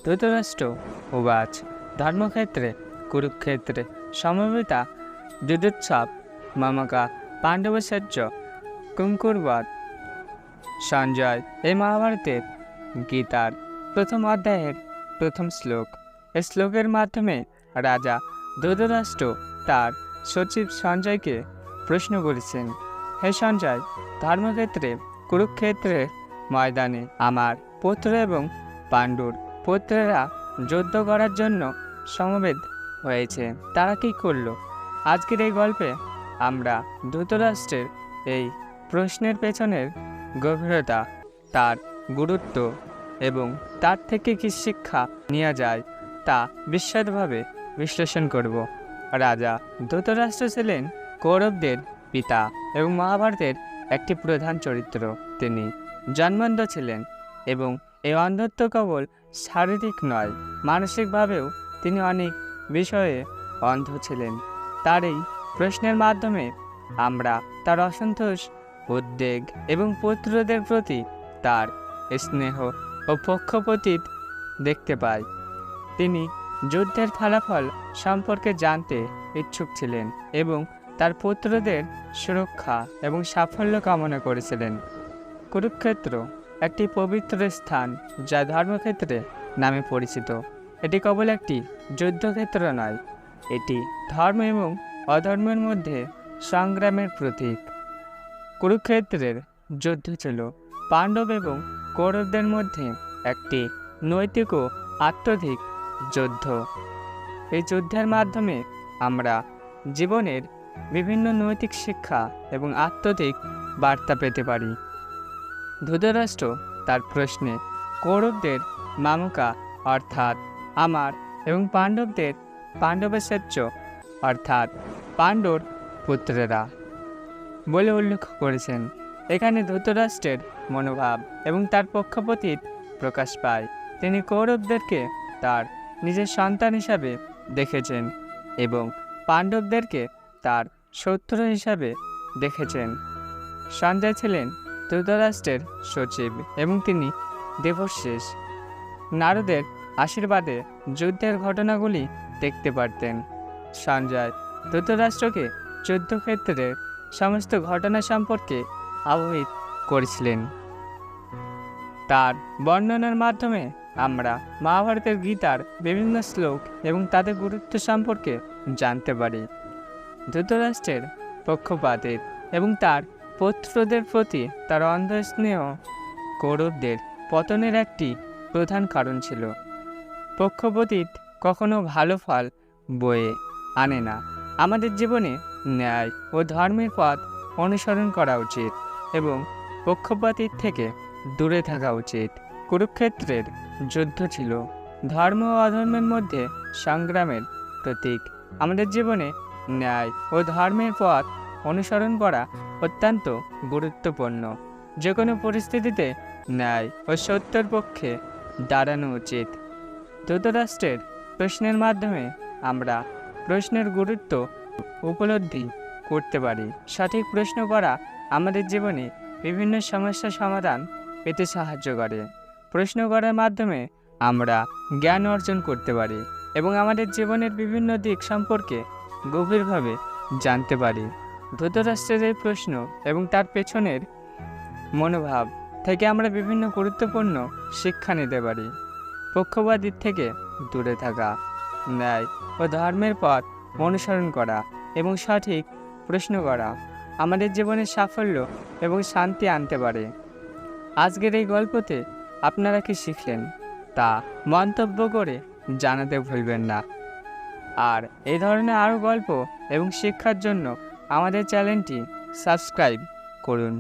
ধৃতরাষ্ট্র উবাচ ধর্মক্ষেত্রে কুরুক্ষেত্রে সমবেতা যুযোৎসব মমকা পাণ্ডবসেচ্চ কুঙ্কুরবৎ। সঞ্জয় এই মহাভারতের গীতার প্রথম অধ্যায়ের প্রথম শ্লোক। এই শ্লোকের মাধ্যমে রাজা ধৃতরাষ্ট্র তার সচিব সঞ্জয়কে প্রশ্ন করেছেন, হে সঞ্জয়, ধর্মক্ষেত্রে কুরুক্ষেত্রের ময়দানে আমার পুত্র এবং পাণ্ডুর পুত্রেরা যুদ্ধ করার জন্য সমবেত হয়েছে, তারা কি করল? আজকের এই গল্পে আমরা ধৃতরাষ্ট্রের এই প্রশ্নের পেছনের গভীরতা, তার গুরুত্ব এবং তার থেকে কী শিক্ষা নেওয়া যায় তা বিশদভাবে বিশ্লেষণ করব। রাজা ধৃতরাষ্ট্র ছিলেন কৌরবদের পিতা এবং মহাভারতের একটি প্রধান চরিত্র। তিনি জন্মান্ধ ছিলেন এবং এই অন্ধত্ব কেবল শারীরিক নয়, মানসিকভাবেও তিনি অনেক বিষয়ে অন্ধ ছিলেন। তার এই প্রশ্নের মাধ্যমে আমরা তার অসন্তোষ, উদ্বেগ এবং পুত্রদের প্রতি তার স্নেহ ও পক্ষপাতিত্ব দেখতে পাই। তিনি যুদ্ধের ফলাফল সম্পর্কে জানতে ইচ্ছুক ছিলেন এবং তার পুত্রদের সুরক্ষা এবং সাফল্য কামনা করেছিলেন। কুরুক্ষেত্র একটি পবিত্র স্থান যা ধর্মক্ষেত্রে নামে পরিচিত। এটি কেবল একটি যুদ্ধক্ষেত্র নয়, এটি ধর্ম এবং অধর্মের মধ্যে সংগ্রামের প্রতীক। কুরুক্ষেত্রের যুদ্ধ ছিল পাণ্ডব এবং কৌরবদের মধ্যে একটি নৈতিক ও আত্মধিক যুদ্ধ। এই যুদ্ধের মাধ্যমে আমরা জীবনের বিভিন্ন নৈতিক শিক্ষা এবং আত্মধিক বার্তা পেতে পারি। ধৃতরাষ্ট্র তার প্রশ্নে কৌরবদের মামকা অর্থাৎ আমার এবং পাণ্ডবদের পাণ্ডবসেচ্চ অর্থাৎ পাণ্ডুর পুত্রেরা বলে উল্লেখ করেছেন। এখানে ধৃতরাষ্ট্রের মনোভাব এবং তার পক্ষপাতিত্ব প্রকাশ পায়। তিনি কৌরবদেরকে তার নিজের সন্তান হিসাবে দেখেছেন এবং পাণ্ডবদেরকে তার শত্রু হিসাবে দেখেছেন। সঞ্জয় ছিলেন ধৃতরাষ্ট্রের সচিব এবং তিনি দেবশেষ। নারদের আশীর্বাদে যুদ্ধের ঘটনাগুলি দেখতে পারতেন। সঞ্জয় ধৃতরাষ্ট্রকে যুদ্ধক্ষেত্রের সমস্ত ঘটনা সম্পর্কে অবহিত করেছিলেন। তার বর্ণনার মাধ্যমে আমরা মহাভারতের গীতার বিভিন্ন শ্লোক এবং তাদের গুরুত্ব সম্পর্কে জানতে পারি। ধৃতরাষ্ট্রের পক্ষপাতিত্ব এবং তার পুত্রদের প্রতি তার অন্ধ স্নেহ কৌরবদের পতনের একটি প্রধান কারণ ছিল। পক্ষপাতিত্ব কখনো ভালো ফল বয়ে আনে না। আমাদের জীবনে ন্যায় ও ধর্মের পথ অনুসরণ করা উচিত এবং পক্ষপাতিত্ব থেকে দূরে থাকা উচিত। কুরুক্ষেত্রের যুদ্ধ ছিল ধর্ম ও অধর্মের মধ্যে সংগ্রামের প্রতীক। আমাদের জীবনে ন্যায় ও ধর্মের পথ অনুসরণ করা অত্যন্ত গুরুত্বপূর্ণ। যে কোনো পরিস্থিতিতে ন্যায় ও সত্যের পক্ষে দাঁড়ানো উচিত। ধৃতরাষ্ট্রের প্রশ্নের মাধ্যমে আমরা প্রশ্নের গুরুত্ব উপলব্ধি করতে পারি। সঠিক প্রশ্ন করা আমাদের জীবনে বিভিন্ন সমস্যার সমাধান পেতে সাহায্য করে। প্রশ্ন করার মাধ্যমে আমরা জ্ঞান অর্জন করতে পারি এবং আমাদের জীবনের বিভিন্ন দিক সম্পর্কে গভীরভাবে জানতে পারি। ধৃতরাষ্ট্রের এই প্রশ্ন এবং তার পেছনের মনোভাব থেকে আমরা বিভিন্ন গুরুত্বপূর্ণ শিক্ষা নিতে পারি। পক্ষপাতিত্ব থেকে দূরে থাকা, ন্যায় ও ধর্মের পথ অনুসরণ করা এবং সঠিক প্রশ্ন করা আমাদের জীবনের সাফল্য এবং শান্তি আনতে পারে। আজকের এই গল্পতে আপনারা কি শিখলেন তা মন্তব্য করে জানাতে ভুলবেন না। আর এই ধরনের আরও গল্প এবং শিক্ষার জন্য আমাদের চ্যানেলটি সাবস্ক্রাইব করুন।